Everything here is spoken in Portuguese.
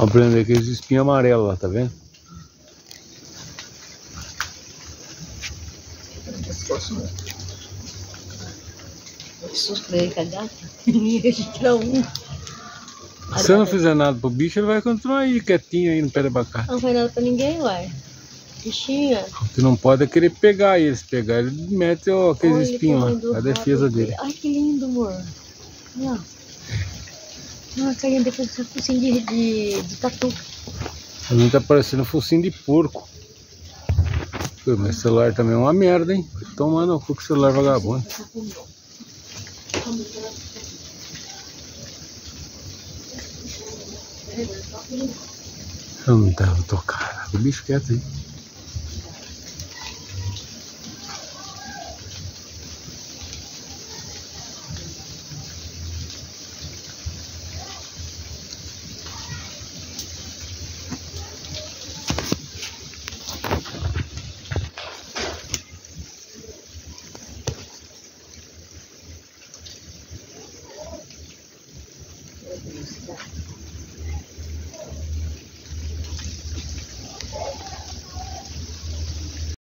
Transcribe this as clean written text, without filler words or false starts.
Ó, Breno, aqueles espinhos amarelos lá, tá vendo? Que susto dele, cagado. Tira um. Se você não fizer nada pro bicho, ele vai continuar aí, quietinho aí no pé da abacate. Não foi nada pra ninguém, uai. Bichinha. O que não pode é querer pegar ele. Se pegar, ele mete aqueles espinhos lá. A defesa dele. Ai, que lindo, amor. Olha lá. Ah, caindo depois do focinho de tatu. A mim tá parecendo focinho de porco. Pô, meu celular também é uma merda, hein? Toma no cu que celular vagabundo. Eu não devo tocar. O bicho quieto aí. Velocidade.